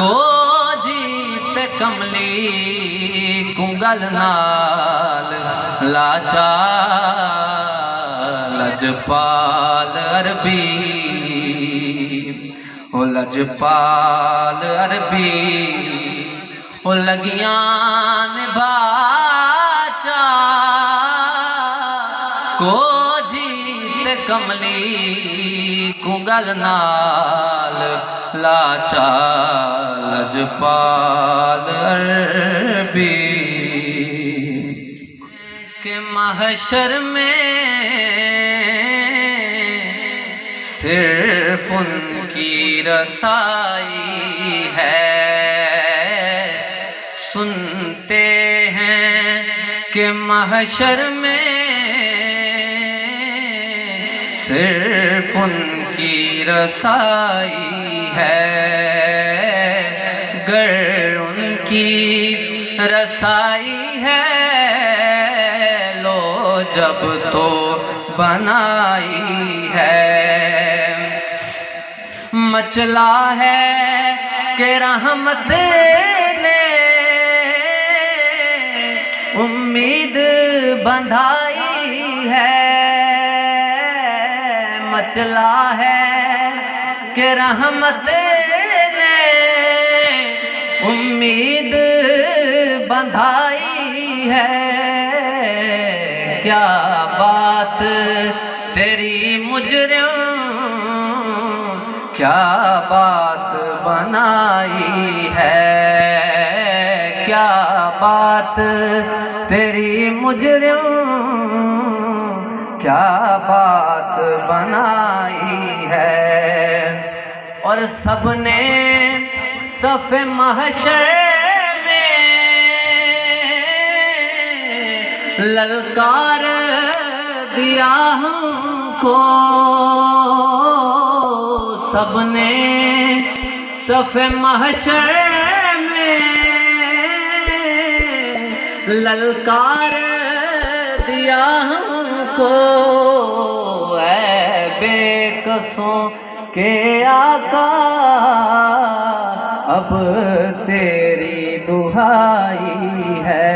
کو جیت کملی کنگل نال لاچار لجپال عربی او لجپال عربی او لگیاں نبھاچا کو جیت کملی کنگل نال لاچار لجپال عربی کہ محشر میں صرف ان کی رسائی ہے سنتے ہیں کہ محشر میں صرف ان کی رسائی ہے گر ان کی رسائی ہے لو جب تو بنائی ہے مچلا ہے کہ رحمت نے امید بندھائی ہے مچلا ہے کہ رحمت نے امید بندھائی ہے کیا بات تیری مجرم کیا بات بنائی ہے کیا بات تیری مجرم کیا بات بنائی ہے اور سب نے صف محشر میں للکار دیا ہم کو سب نے صف محشر میں للکار دیا ہم کو اے بے کسوں کے آقا اب تیری دہائی ہے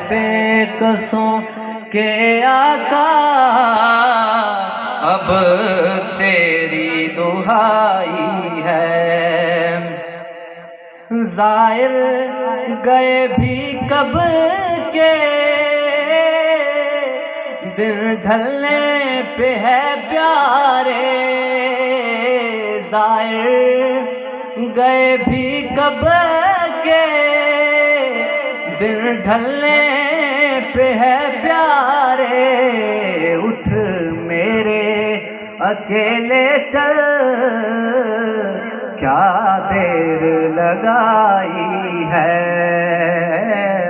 بے کسوں کے آقا اب تیری دہائی ہے ظاہر گئے بھی کب کے دن ڈھلنے پہ ہے پیارے ظاہر گئے بھی کب کے دن ڈھلنے پہ ہے پیارے اٹھ میرے اکیلے چل کیا دیر لگائی ہے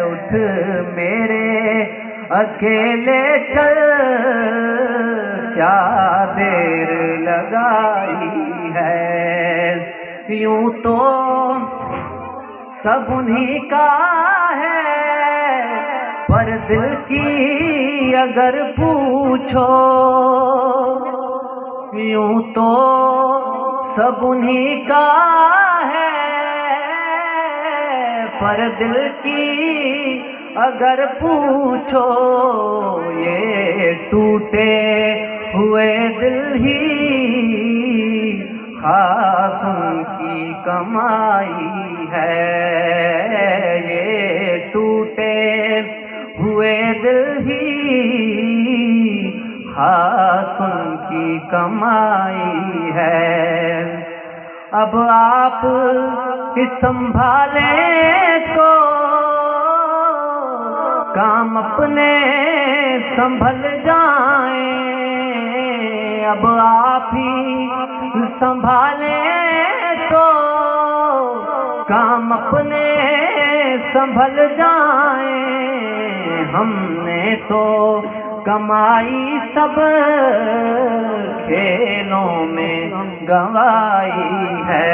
اٹھ میرے اکیلے چل کیا دیر لگائی ہے یوں تو سب انہی کا ہے پر دل کی اگر پوچھو یوں تو سب انہی کا ہے پر دل کی اگر پوچھو یہ ٹوٹے ہوئے دل ہی خاص ان کی کمائی ہے یہ ٹوٹے ہوئے دل ہی خاص ان کی کمائی ہے اب آپ ہی سنبھالیں تو کام اپنے سنبھل جائیں اب آپ ہی سنبھالیں تو کام اپنے سنبھل جائیں ہم نے تو کمائی سب کھیلوں میں گنوائی ہے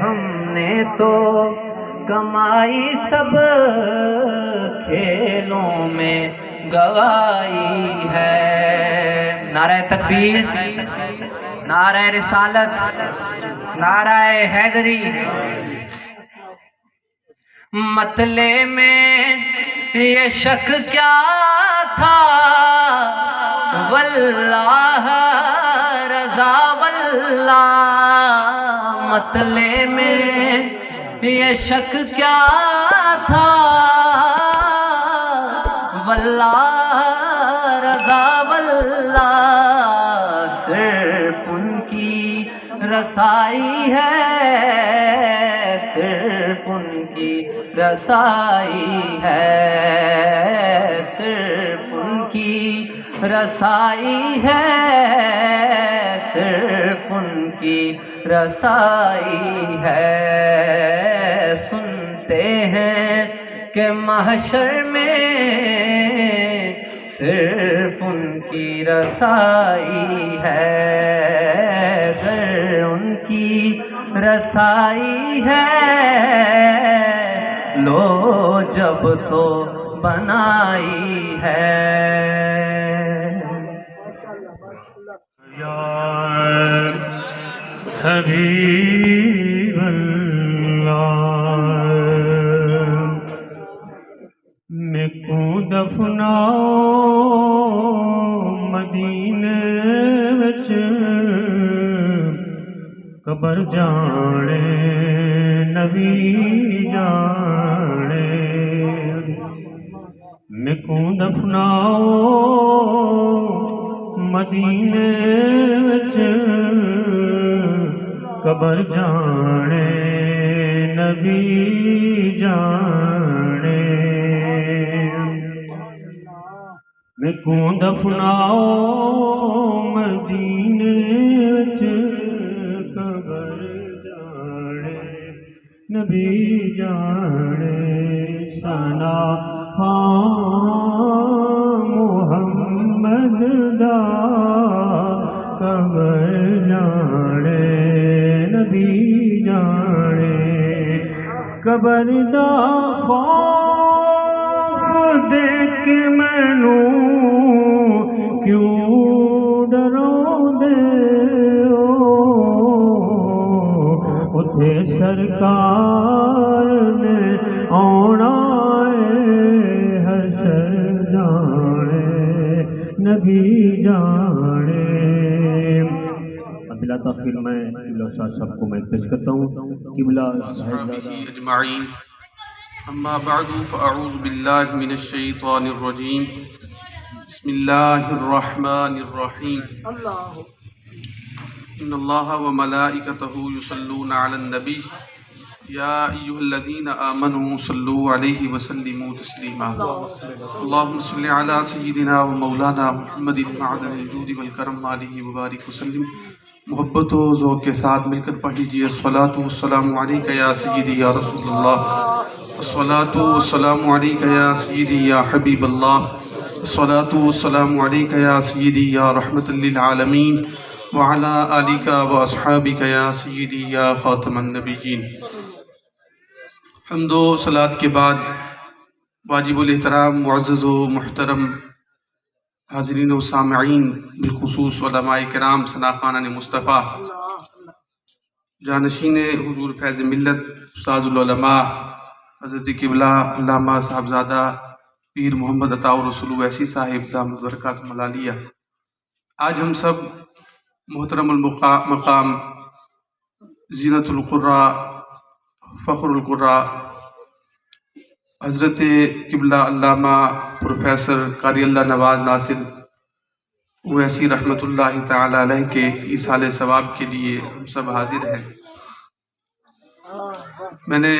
ہم نے تو کمائی سب کھیلوں میں گوائی ہے نعرہ تکبیر نعرہ رسالت، نعرہ حیدری۔ مطلع میں یہ شک کیا تھا، واللہ رضا واللہ، مطلع میں یہ شک کیا تھا، واللہ رضا واللہ، صرف ان کی رسائی ہے، صرف ان کی رسائی ہے، صرف ان کی رسائی ہے، صرف ان کی رسائی ہے۔ سنتے ہیں کہ محشر میں صرف ان کی رسائی ہے، اگر ان کی رسائی ہے، لو جب تو بنائی ہے۔ یا حبیب اللہ میں کو دفناؤ مدینے وچ، قبر جانے نبی جانے، میں کو دفناؤ مدینے وچ، قبر جانے نبی جانے، میں کو دفناؤ مدینے وچ، قبر جانے نبی جانے، ثنا محمد دا قبر جانے نبی جانے، قبر دا خوف دیکھ کے مینوں کیوں ڈراؤندے ہو، اتھے سرکار نے آنا ہے، حشر جانے نبی جانے۔ اب بلا تاخیر میں قبلہ استاد صاحب کو میں پیش کرتا ہوں، قبلہ اصحابہ اجمعین، اما بعد فاعوذ باللہ من الشیطان الرجیم، بسم اللہ الرحمن الرحیم۔ ان اللہ وملائکتہ یصلون علی النبی یا ایھا الذین آمنوا صلوا علیہ وسلموا تسلیما۔ اللہم صل علی سیدنا و مولانا محمد معدن الجود والکرم علیہ وبارک وسلم۔ محبت و ذوق کے ساتھ مل کر پڑھ لیجیے، الصلاۃ والسلام علیک یا سیدی یا رسول اللہ، الصلاۃ والسلام علیک یا سیدی یا حبیب اللہ، الصلاۃ والسلام علیک یا سیدی یا رحمت للعالمین، وعلی آلک و اصحابک یا سیدی یا خاتم النبیین۔ حمد و صلاۃ کے بعد واجب الاحترام معزز و محترم حاضرین و سامعین، بالخصوص علماء کرام، ثناخانان مصطفیٰ، جانشین حضور فیض ملت، استاذ العلماء حضرت قبلہ علامہ صاحبزادہ پیر محمد عطاء الرسول اویسی صاحب دامت برکاتہ العالیہ، آج ہم سب محترم المقام زینت القراء، فخر القراء، حضرت قبلہ علامہ پروفیسر قاری اللہ نواز ناصر اویسی رحمۃ اللہ تعالی علیہ کے ایصال ثواب کے لیے ہم سب حاضر ہیں۔ میں نے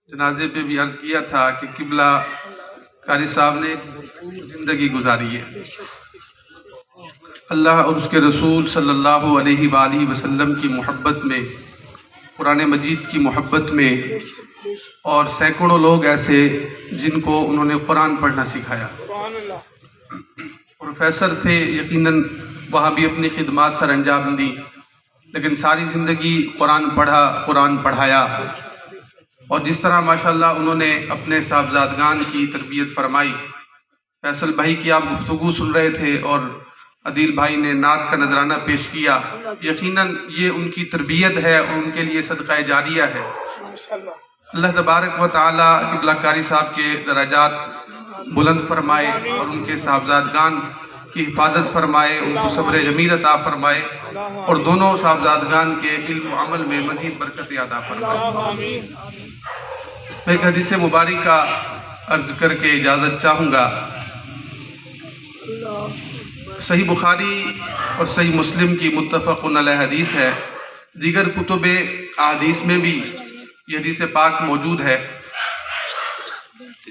جنازے پہ بھی عرض کیا تھا کہ قبلہ قاری صاحب نے زندگی گزاری ہے، اللہ اور اس کے رسول صلی اللہ علیہ وآلہ وسلم کی محبت میں، قرآن مجید کی محبت میں، اور سینکڑوں لوگ ایسے جن کو انہوں نے قرآن پڑھنا سکھایا۔ پروفیسر تھے، یقیناً وہاں بھی اپنی خدمات سر انجام دی، لیکن ساری زندگی قرآن پڑھا، قرآن پڑھایا، اور جس طرح ماشاءاللہ انہوں نے اپنے صاحبزادگان کی تربیت فرمائی۔ فیصل بھائی کی آپ گفتگو سن رہے تھے، اور عدیل بھائی نے نعت کا نذرانہ پیش کیا، یقیناً یہ ان کی تربیت ہے اور ان کے لیے صدقہ جاریہ ہے۔ اللہ تبارک و تعالیٰ قبلہ قاری صاحب کے درجات بلند فرمائے اور ان کے صاحبزادگان کی حفاظت فرمائے، ان کو صبر جمیل عطا فرمائے اور دونوں صاحبزادگان کے علم و عمل میں مزید برکت عطا فرمائے۔ میں ایک حدیث مبارکہ عرض کر کے اجازت چاہوں گا۔ صحیح بخاری اور صحیح مسلم کی متفق علیہ حدیث ہے، دیگر کتب احادیث میں بھی یہ حدیث پاک موجود ہے،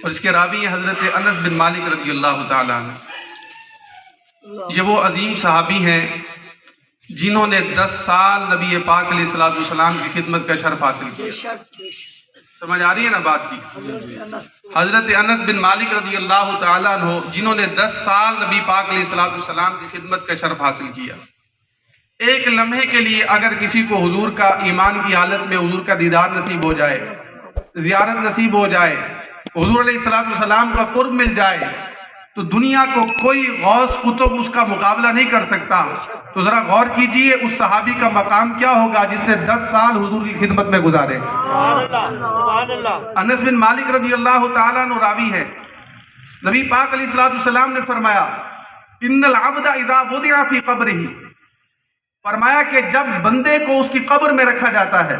اور اس کے راوی ہیں حضرت انس بن مالک رضی اللہ تعالیٰ عنہ۔ یہ وہ عظیم صحابی ہیں جنہوں نے 10 سال نبی پاک علیہ السلام کی خدمت کا شرف حاصل کیا۔ سمجھ آ رہی ہے نا بات کی؟ حضرت انس بن مالک رضی اللہ تعالیٰ عنہ جنہوں نے 10 سال نبی پاک علیہ السلام کی خدمت کا شرف حاصل کیا۔ ایک لمحے کے لیے اگر کسی کو حضور کا ایمان کی حالت میں حضور کا دیدار نصیب ہو جائے، زیارت نصیب ہو جائے، حضور علیہ السلام کا قرب مل جائے، تو دنیا کو کوئی غوث قطب اس کا مقابلہ نہیں کر سکتا۔ تو ذرا غور کیجئے اس صحابی کا مقام کیا ہوگا جس نے 10 سال حضور کی خدمت میں گزارے۔ انس بن مالک رضی اللہ تعالیٰ عنہ راوی ہے، نبی پاک علیہ السلام نے فرمایا ان العبد اذا وضع فی قبرہ، فرمایا کہ جب بندے کو اس کی قبر میں رکھا جاتا ہے،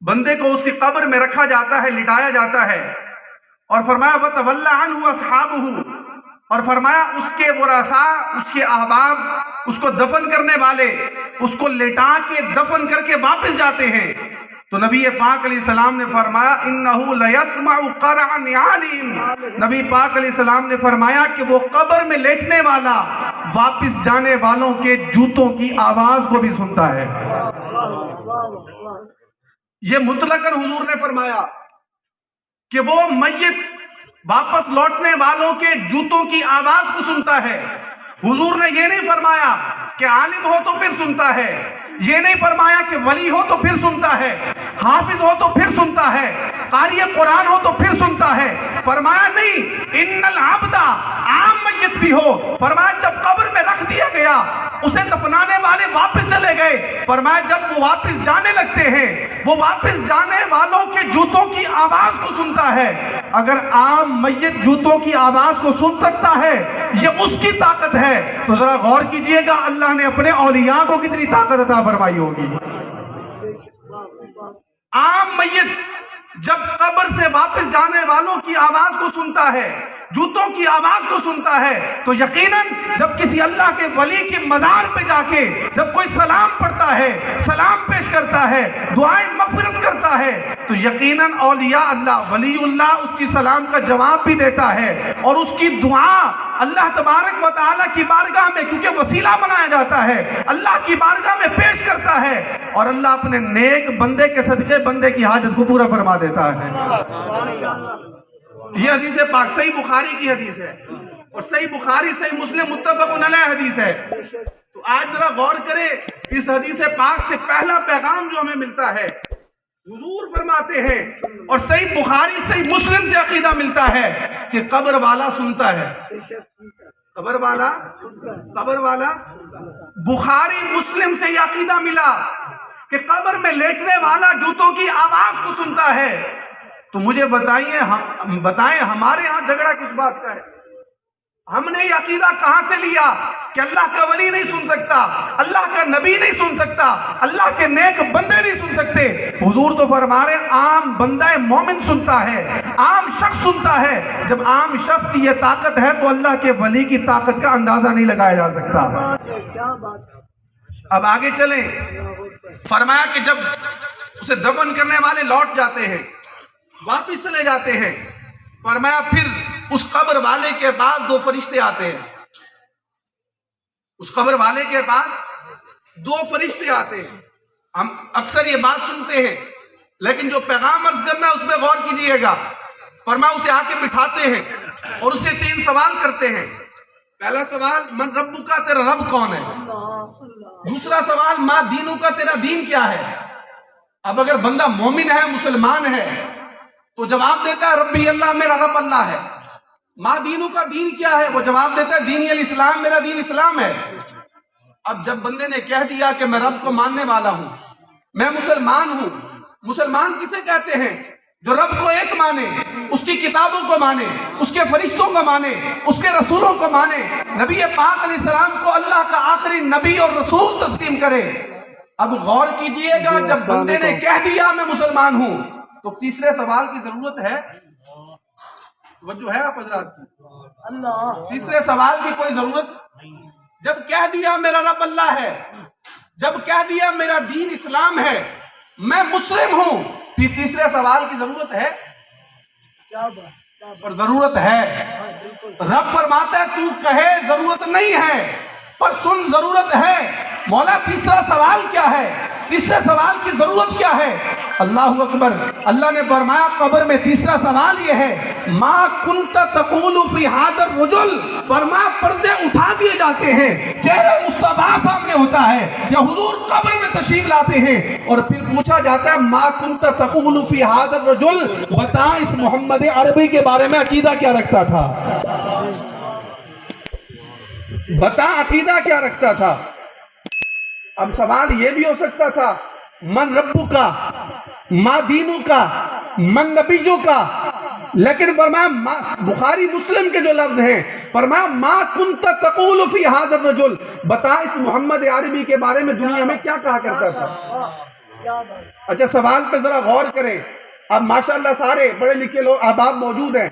بندے کو اس کی قبر میں رکھا جاتا ہے، لٹایا جاتا ہے، اور فرمایا وَتَوَلَّ عَنْهُ أَصْحَابُهُ، اور فرمایا اس کے ورثاء، اس کے احباب، اس کو دفن کرنے والے اس کو لٹا کے دفن کر کے واپس جاتے ہیں، تو نبی پاک علیہ السلام نے فرمایا إِنَّهُ لَيَسْمَعُ قَرْعَ نِعَالِهِمْ، نبی پاک علیہ السلام نے فرمایا کہ وہ قبر میں لیٹنے والا واپس جانے والوں کے جوتوں کی آواز کو بھی سنتا ہے۔ یہ مطلقاً حضور نے فرمایا کہ وہ میت واپس لوٹنے والوں کے جوتوں کی آواز کو سنتا ہے۔ حضور نے یہ نہیں فرمایا کہ عالم ہو تو پھر سنتا ہے، یہ نہیں فرمایا کہ ولی ہو تو پھر سنتا ہے، حافظ ہو تو پھر سنتا ہے، قاری قرآن ہو تو پھر سنتا ہے۔ فرمایا نہیں، ان العبد، عام میت بھی ہو، فرمایا جب قبر میں رکھ دیا گیا اسے دفنانے والے واپس چلے گئے، فرمایا جب وہ واپس جانے لگتے ہیں وہ واپس جانے والوں کے جوتوں کی آواز کو سنتا ہے۔ اگر عام میت جوتوں کی آواز کو سن سکتا ہے، یہ اس کی طاقت ہے، تو ذرا غور کیجئے گا اللہ نے اپنے اولیاء کو کتنی طاقت عطا فرمائی ہوگی۔ عام میت جب قبر سے واپس جانے والوں کی آواز کو سنتا ہے، جوتوں کی آواز کو سنتا ہے، تو یقیناً جب کسی اللہ کے ولی کے مزار پہ جا کے جب کوئی سلام پڑھتا ہے، سلام پیش کرتا ہے، دعائیں مغفرت کرتا ہے، تو یقیناً اولیاء اللہ، ولی اللہ اس کی سلام کا جواب بھی دیتا ہے، اور اس کی دعا اللہ تبارک و تعالیٰ کی بارگاہ میں، کیونکہ وسیلہ بنایا جاتا ہے، اللہ کی بارگاہ میں پیش کرتا ہے، اور اللہ اپنے نیک بندے کے صدقے بندے کی حاجت کو پورا فرما دیتا ہے۔ یہ حدیث پاک صحیح بخاری کی حدیث ہے، اور صحیح بخاری صحیح مسلم متفق علیہ حدیث ہے۔ تو آج ذرا غور کریں، اس حدیث پاک سے پہلا پیغام جو ہمیں ملتا ہے، حضور فرماتے ہیں، اور صحیح بخاری صحیح مسلم سے عقیدہ ملتا ہے کہ قبر والا سنتا ہے۔ قبر والا بخاری مسلم سے یہ عقیدہ ملا کہ قبر میں لیٹنے والا جوتوں کی آواز کو سنتا ہے۔ تو مجھے بتائیں ہمارے ہاں جھگڑا کس بات کا ہے؟ ہم نے یہ عقیدہ کہاں سے لیا کہ اللہ کا ولی نہیں سن سکتا، اللہ کا نبی نہیں سن سکتا، اللہ کے نیک بندے نہیں سن سکتے؟ حضور تو فرما رہے عام بندہ مومن سنتا ہے، عام شخص سنتا ہے۔ جب عام شخص کی یہ طاقت ہے تو اللہ کے ولی کی طاقت کا اندازہ نہیں لگایا جا سکتا۔ اب آگے چلیں، فرمایا کہ جب اسے دفن کرنے والے لوٹ جاتے ہیں، واپس چلے جاتے ہیں، فرمایا پھر اس قبر والے کے پاس 2 فرشتے آتے ہیں، اس قبر والے کے پاس 2 فرشتے آتے ہیں۔ ہم اکثر یہ بات سنتے ہیں، لیکن جو پیغام عرض کرنا ہے اس میں غور کیجئے گا۔ فرمایا اسے آ کے بٹھاتے ہیں اور اس سے 3 سوال کرتے ہیں۔ پہلا سوال من ربک، تیرا رب کون ہے؟ دوسرا سوال ما دینک، تیرا دین کیا ہے؟ اب اگر بندہ مومن ہے، مسلمان ہے، تو جواب دیتا ہے ربی اللہ، میرا رب اللہ ہے۔ ما دینوں کا دین کیا ہے؟ وہ جواب دیتا ہے دینی الاسلام، میرا دین اسلام ہے۔ اب جب بندے نے کہہ دیا کہ میں رب کو ماننے والا ہوں، میں مسلمان ہوں، مسلمان کسے کہتے ہیں؟ جو رب کو ایک مانے، اس کی کتابوں کو مانے، اس کے فرشتوں کو مانے، اس کے رسولوں کو مانے، نبی پاک علیہ السلام کو اللہ کا آخری نبی اور رسول تسلیم کرے۔ اب غور کیجئے گا، جب بندے نے کہہ دیا میں مسلمان ہوں، تو تیسرے سوال کی ضرورت ہے؟ وجہ ہے آپ حضرات کی؟ تیسرے سوال کی کوئی ضرورت؟ جب کہہ دیا میرا رب اللہ ہے، جب کہہ دیا میرا دین اسلام ہے، میں مسلم ہوں، پھر تیسرے سوال کی ضرورت ہے؟ پر ضرورت ہے۔ رب فرماتا ہے تو کہے ضرورت نہیں ہے، پر سن ضرورت ہے۔ مولا تیسرا سوال کیا ہے؟ تیسرے سوال کی ضرورت کیا ہے؟ اللہ اکبر۔ اللہ نے فرمایا قبر میں تیسرا سوال یہ ہے، ما کنت تقول فی ھذا الرجل، فرمایا پردے اٹھا دیے جاتے ہیں، چہرہ مصطفیٰ سامنے ہوتا ہے، یا حضور قبر میں تشریف لاتے ہیں اور پھر پوچھا جاتا ہے ما کنت تقول فی ھذا الرجل، بتا اس محمد عربی کے بارے میں عقیدہ کیا رکھتا تھا؟ بتا عقیدہ کیا رکھتا تھا؟ اب سوال یہ بھی ہو سکتا تھا من ربو کا، ما دینو کا، من نبیو کا، لیکن فرمایا بخاری مسلم کے جو لفظ ہیں، فرمایا ما کنت تقول فی ھذا الرجل، بتا اس محمد عربی کے بارے میں دنیا میں کیا کہا کرتا تھا؟ اچھا سوال پہ ذرا غور کریں۔ اب ماشاءاللہ سارے پڑھے لکھے لوگ احباب موجود ہیں،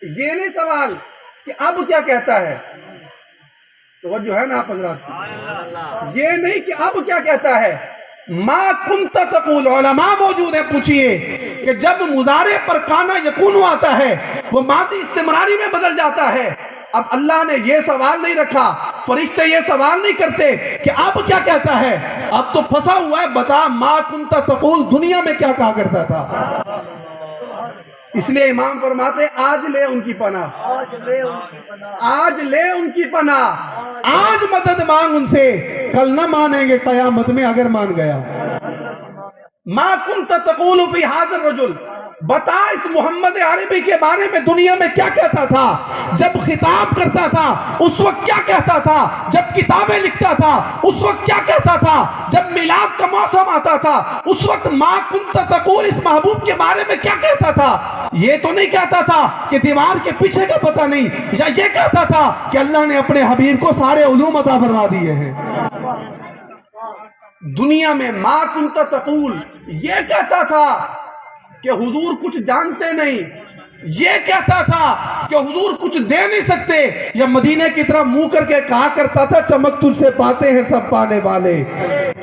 یہ نہیں سوال کہ اب کیا کہتا ہے، توجہ ہے نا آپ حضرات؟ یہ نہیں کہ اب کیا کہتا ہے، ما کنت تقول، علماء موجود ہیں، پوچھئے کہ جب مضارع پر کانا یکون آتا ہے وہ ماضی استمراری میں بدل جاتا ہے۔ اب اللہ نے یہ سوال نہیں رکھا، فرشتے یہ سوال نہیں کرتے کہ اب کیا کہتا ہے، اب تو پھنسا ہوا ہے، بتا ما کنت تقول دنیا میں کیا کہا کرتا تھا۔ اس لیے امام فرماتے ہیں آج لے ان کی پناہ، آج لے ان کی پناہ، آج مدد مانگ ان سے، کل نہ مانیں گے قیامت میں اگر مان گیا۔ ما کنت تقول فی ھذا الرجل، بتا اس محمد عربی کے بارے میں دنیا میں کیا کہتا تھا، جب خطاب کرتا تھا اس وقت کیا کہتا تھا، جب کتابیں لکھتا تھا اس وقت کیا کہتا تھا، جب میلاد کا موسم آتا تھا اس وقت ما کنت تقول اس محبوب کے بارے میں کیا کہتا تھا۔ یہ تو نہیں کہتا تھا کہ دیوار کے پیچھے کا پتہ نہیں، یا یہ کہتا تھا کہ اللہ نے اپنے حبیب کو سارے علوم عطا فرما دیے ہیں۔ دنیا میں ما کنت تقول یہ کہتا تھا کہ حضور کچھ جانتے نہیں، یہ کہتا تھا کہ حضور کچھ دے نہیں سکتے، یا مدینہ کی طرح منہ کر کے کہا کرتا تھا چمک تجھ سے پاتے ہیں سب پانے والے،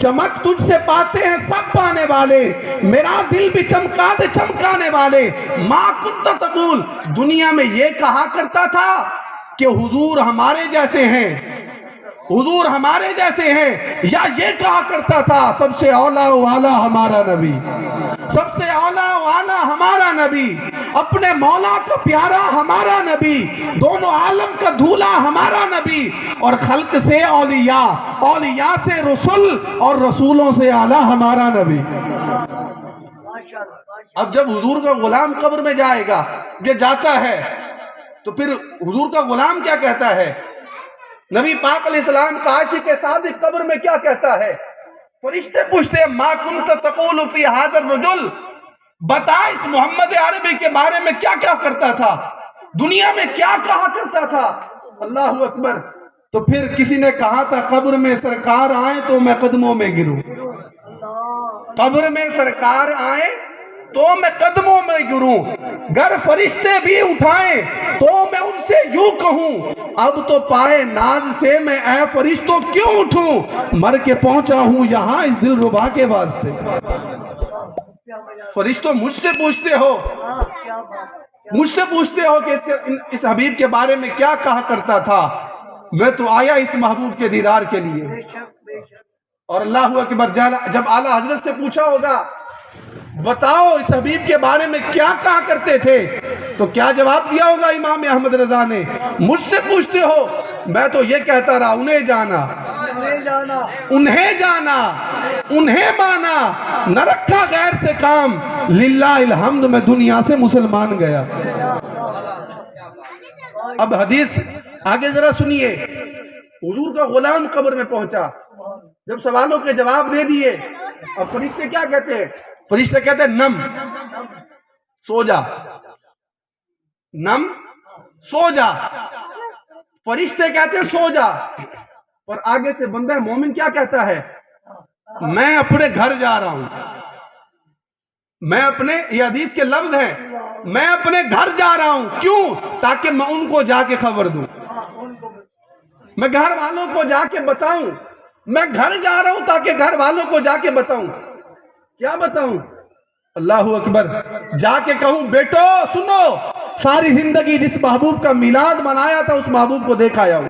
چمک تجھ سے پاتے ہیں سب پانے والے، میرا دل بھی چمکا دے چمکانے والے۔ ما کنت تقول دنیا میں یہ کہا کرتا تھا کہ حضور ہمارے جیسے ہیں، حضور ہمارے جیسے ہیں، یا یہ کہا کرتا تھا سب سے اولا والا ہمارا نبی، سب سے اولا والا ہمارا نبی، اپنے مولا کا پیارا ہمارا نبی، دونوں عالم کا دھولا ہمارا نبی، اور خلق سے اولیاء، اولیاء سے رسول، اور رسولوں سے اعلیٰ ہمارا نبی۔ اب جب حضور کا غلام قبر میں جائے گا، یہ جاتا ہے، تو پھر حضور کا غلام کیا کہتا ہے؟ نبی پاک علیہ السلام کا عاشق صادق قبر میں کیا کہتا ہے؟ فرشتے پوچھتے ہیں ما کنت تقول فی ھذا الرجل، بتا اس محمد عربی کے بارے میں کیا کیا کرتا تھا، دنیا میں کیا کہا کرتا تھا۔ اللہ اکبر۔ تو پھر کسی نے کہا تھا قبر میں سرکار آئیں تو میں قدموں میں گروں، قبر میں سرکار آئیں تو میں قدموں میں گروں، گر فرشتے بھی اٹھائیں تو میں ان سے یوں کہوں اب تو پائے ناز سے میں اے فرشتوں کیوں اٹھوں، مر کے پہنچا ہوں یہاں اس دل ربا کے واسطے۔ فرشتوں مجھ سے پوچھتے ہو، مجھ سے پوچھتے ہو کہ اس حبیب کے بارے میں کیا کہا کرتا تھا، میں تو آیا اس محبوب کے دیدار کے لیے۔ اور اللہ اکبر، جب اعلیٰ حضرت سے پوچھا ہوگا بتاؤ اس حبیب کے بارے میں کیا کہا کرتے تھے، تو کیا جواب دیا ہوگا امام احمد رضا نے؟ مجھ سے پوچھتے ہو، میں تو یہ کہتا رہا انہیں جانا، انہیں جانا، انہیں مانا، نہ رکھا غیر سے کام، للہ الحمد میں دنیا سے مسلمان گیا۔ اب حدیث آگے ذرا سنیے. حضور کا غلام قبر میں پہنچا, جب سوالوں کے جواب دے دیے, اب فرشتے کیا کہتے ہیں؟ فرشتے کہتے ہیں نم, سو جا, نم سو جا. فرشتے کہتے ہیں سو جا, اور آگے سے بندہ مومن کیا کہتا ہے؟ میں اپنے گھر جا رہا ہوں. میں اپنے, یہ حدیث کے لفظ ہیں, میں اپنے گھر جا رہا ہوں. کیوں؟ تاکہ میں ان کو جا کے خبر دوں, میں گھر والوں کو جا کے بتاؤں. میں گھر جا رہا ہوں تاکہ گھر والوں کو جا کے بتاؤں. کیا بتاؤں؟ اللہ اکبر. جا کے کہوں بیٹو سنو, ساری زندگی جس محبوب کا میلاد منایا تھا اس محبوب کو دیکھ آیا ہوں.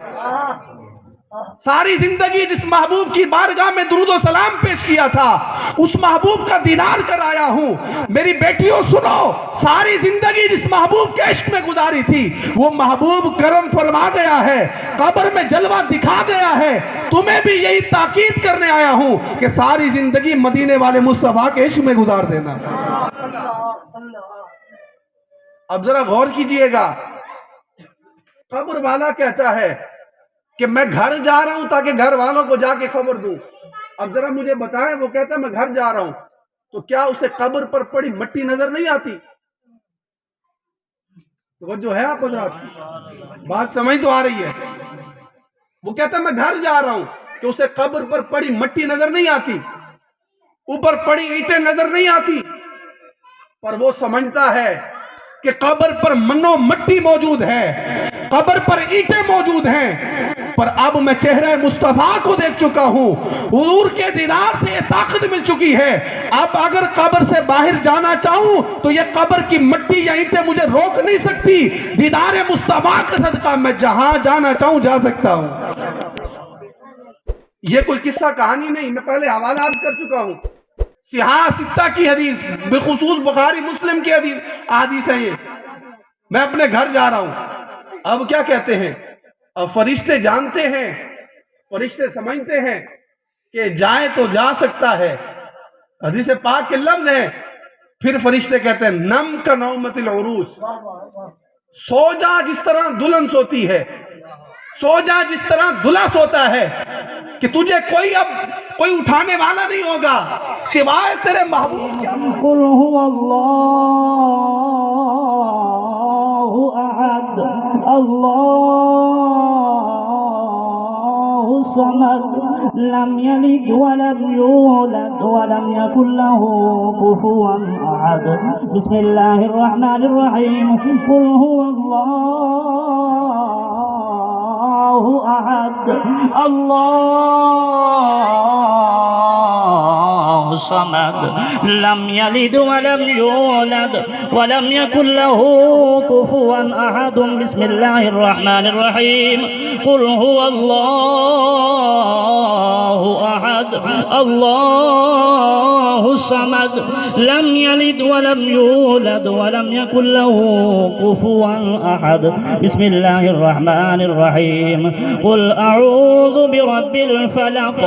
ساری زندگی جس محبوب کی بارگاہ میں درود و سلام پیش کیا تھا اس محبوب کا دیدار کر آیا ہوں. میری بیٹیوں سنو, ساری زندگی جس محبوب کے عشق میں گزاری تھی وہ محبوب کرم فرما گیا ہے, قبر میں جلوہ دکھا گیا ہے. تمہیں بھی یہی تاکید کرنے آیا ہوں کہ ساری زندگی مدینے والے مصطفیٰ کے عشق میں گزار دینا. اب ذرا غور کیجئے گا, قبر والا کہتا ہے کہ میں گھر جا رہا ہوں تاکہ گھر والوں کو جا کے خبر دوں. اب ذرا مجھے بتائیں, وہ کہتا ہے میں گھر جا رہا ہوں, تو کیا اسے قبر پر پڑی مٹی نظر نہیں آتی؟ وہ جو ہے آپ حضرات, بات سمجھ تو آ رہی ہے. وہ کہتا ہے میں گھر جا رہا ہوں, کہ اسے قبر پر پڑی مٹی نظر نہیں آتی, اوپر پڑی اینٹیں نظر نہیں آتی, پر وہ سمجھتا ہے کہ قبر پر منو مٹی موجود ہے, قبر پر اینٹیں موجود ہیں. پر اب میں چہرہ مصطفیٰ کو دیکھ چکا ہوں, حضور کے دیدار سے یہ طاقت مل چکی ہے. اب اگر قبر سے باہر جانا چاہوں تو یہ قبر کی مٹی یا اینٹیں مجھے روک نہیں سکتی. دیدار مصطفیٰ کا صدقہ میں جہاں جانا چاہوں جا سکتا ہوں. یہ کوئی قصہ کہانی نہیں, میں پہلے حوالہ عرض کر چکا ہوں. صحاح ستہ کی حدیث, بالخصوص بخاری مسلم کی حدیث ہے یہ. میں اپنے گھر جا رہا ہوں. اب کیا کہتے ہیں؟ اب فرشتے جانتے ہیں, فرشتے سمجھتے ہیں کہ جائے تو جا سکتا ہے. حدیث پاک کے لفظ ہیں. پھر فرشتے کہتے ہیں نم کا نومت العروس, سو جا جس طرح دلہن سوتی ہے, سو جا جس طرح دلہا سوتا ہے, کہ تجھے کوئی اب کوئی اٹھانے والا نہیں ہوگا سوائے تیرے محبوب کے. قل هو الله احد الله الصمد لم يلد ولم يولد ولم يكن له كفوا احد. بسم الله الرحمن الرحيم. قل هو الله احد الله الصمد لم يلد ولم يولد ولم يكن له كفوا احد. بسم الله الرحمن الرحيم. قل هو الله احد الله الصمد لم يلد ولم يولد ولم يكن له كفوا احد. بسم الله الرحمن الرحيم. قل اعوذ برب الفلق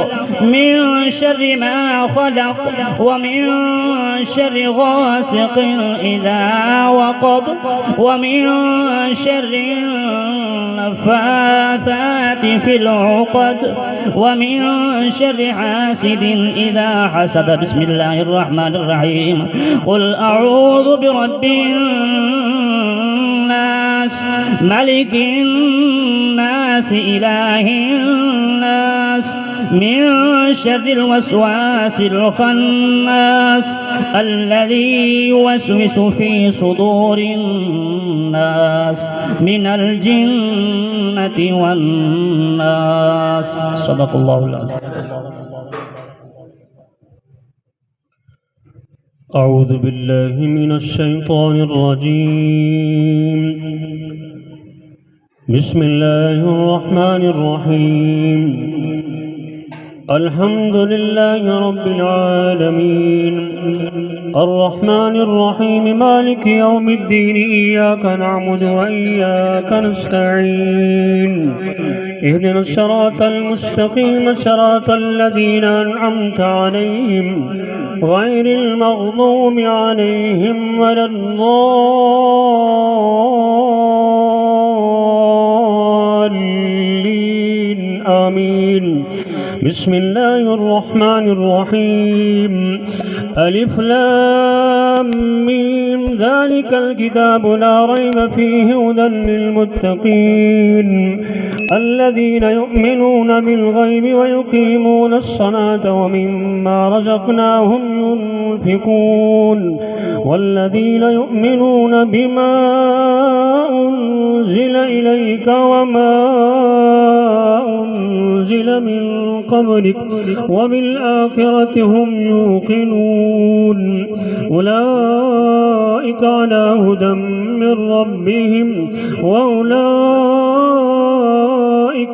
من شر ما خلق ومن شر غاسق اذا وقب ومن شر النفاثات في العقد ومن شر حاسد اذا حسد. بسم الله الرحمن الرحيم. قل اعوذ برب الناس ملك الناس اله الناس من شر الوسواس الخناس الذي يوسوس في صدور الناس من الجنة والناس. صدق الله العظيم. أعوذ بالله من الشيطان الرجيم. بسم الله الرحمن الرحيم. الحمد لله رب العالمين الرحمن الرحيم مالك يوم الدين إياك نعبد وإياك نستعين اهدنا الصراط المستقيم صراط الذين أنعمت عليهم غير المغضوب عليهم ولا الضالين. آمين بسم الله الرحمن الرحيم ألف لام ميم ذلك الكتاب لا ريب فيه هدى للمتقين الذين يؤمنون بالغيب ويقيمون الصلاة ومما رزقناهم ينفقون والذين يؤمنون بما أنزل إليك وما أنزل من قبلك وبالآخرة هم يوقنون أولئك على هدى من ربهم وأولئك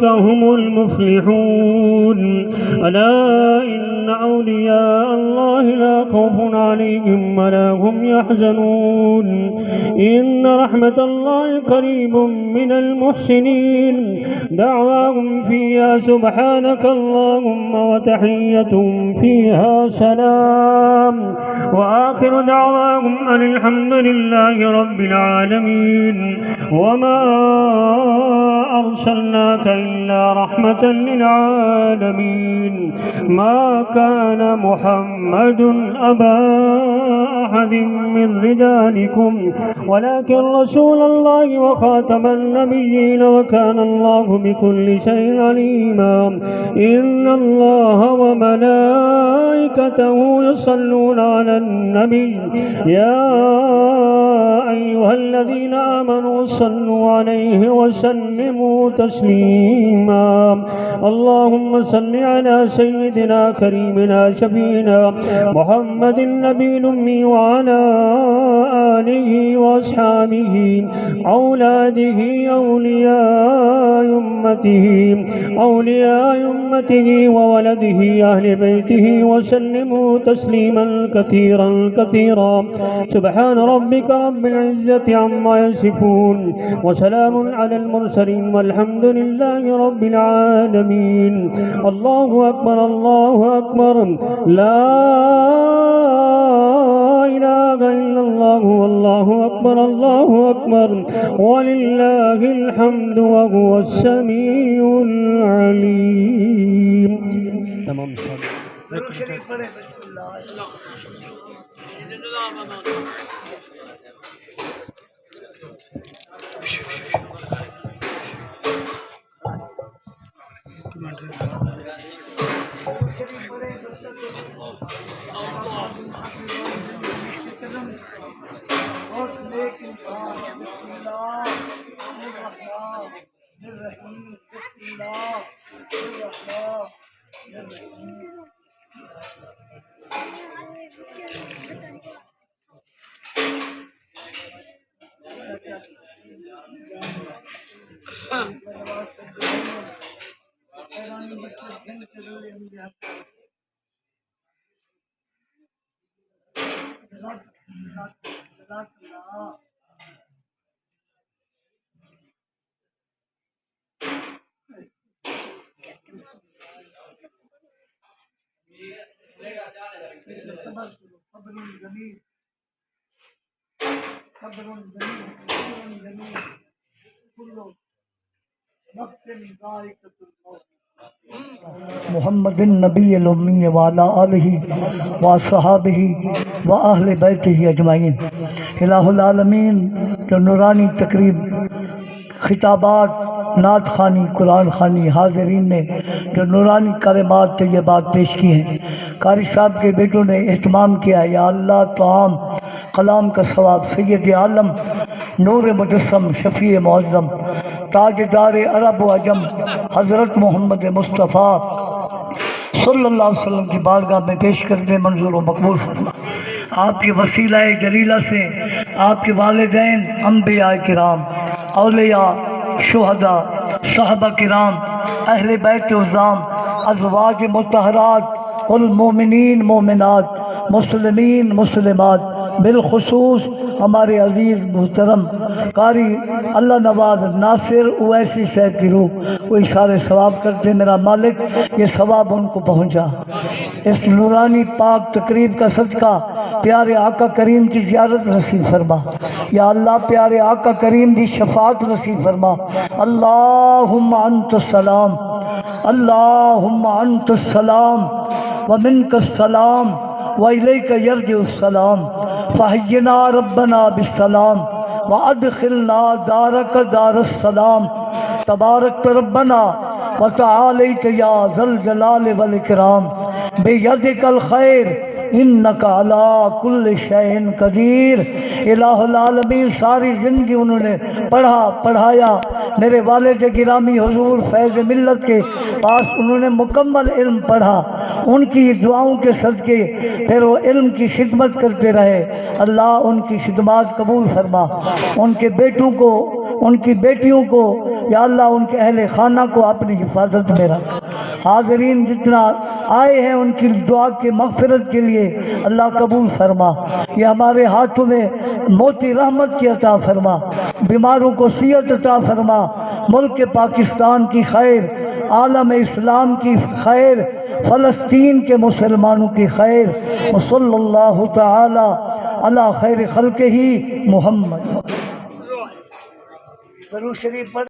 هم المفلحون ألا إن أولياء الله لا خوف عليهم ولا هم يحزنون إن رحمة الله قريب من المحسنين دعواهم فيها سبحانك اللهم وتحيتهم فيها سلام وآخر دعواهم أن الحمد لله رب العالمين وما أرسلناك إلا رحمة للعالمين ما كان محمد أبا أحد من رجالكم ولكن رسول الله وخاتم النبيين وكان الله بكل شيء عليما إن الله وملائكته يصلون على النبي يا أيها الذين آمنوا صلوا عليه وسلموا تسليما اللهم صل على سيدنا كريمنا شفينا محمد النبي الأمي وعلى آله وأصحابه أولاده أولياء أمته وولده أهل بيته وسلموا تسليما كثيرا سبحان ربك رب العزة عما يصفون وسلام على المرسلين والحمد لله رب العالمين الله أكبر الله أكبر لا إله إلا الله والله أكبر الله أكبر ولله الحمد وهو السميع العليم تمام محمد النبی الأمی وعلى آلہ وصحابہ وأہل بیتہ اجمعین الہ العالمین جو نورانی تقریب خطابات نعت خوانی قرآن خوانی حاضرین نے جو نورانی کلمات طیبات پیش کی ہیں قاری صاحب کے بیٹوں نے اہتمام کیا یا اللہ طعام کلام کا ثواب سید عالم نور مجسم شفیع معظم تاجدار عرب و عجم حضرت محمد مصطفیٰ صلی اللہ علیہ وسلم کی بارگاہ میں پیش کرنے منظور و مقبول فرما آپ کے وسیلہ جلیلہ سے آپ کے والدین انبیاء کرام اولیاء شہداء صحابہ کرام اہل بیت عظام ازواج مطہرات المومنین مومنات مسلمین مسلمات بالخصوص ہمارے عزیز محترم قاری اللہ نواز ناصر اویسی صاحب کی روح وہ اشارے ثواب کرتے میرا مالک یہ ثواب ان کو پہنچا اس نورانی پاک تقریب کا صدقہ پیارے آقا کریم کی زیارت نصیب فرما یا اللہ پیارے آقا کریم کی شفاعت نصیب فرما اللہم انت السلام اللہم انت السلام ومنک السلام وإلیک یرجع السلام فحینا ربنا بالسلام وادخلنا دارک دار السلام تبارک ربنا وتعالیت یا ذا الجلال والاکرام بیدک الخیر انک علی کل شیء قدیر۔ الہ العالمین ساری زندگی انہوں نے پڑھایا، میرے والد گرامی حضور فیض ملت کے پاس انہوں نے مکمل علم پڑھا، ان کی دعاؤں کے صدقے پھر وہ علم کی خدمت کرتے رہے۔ اللہ ان کی خدمات قبول فرما، ان کے بیٹوں کو، ان کی بیٹیوں کو، یا اللہ ان کے اہل خانہ کو اپنی حفاظت میں رکھ۔ حاضرین جتنا آئے ہیں ان کی دعا کے مغفرت کے لیے اللہ قبول فرما، یہ ہمارے ہاتھوں میں موتی رحمت کی عطا فرما، بیماروں کو صحت عطا فرما، ملک پاکستان کی خیر، عالم اسلام کی خیر، فلسطین کے مسلمانوں کی خیر۔ وصلی اللہ تعالی علی خیر خلقہ محمد۔ درود شریف پڑھ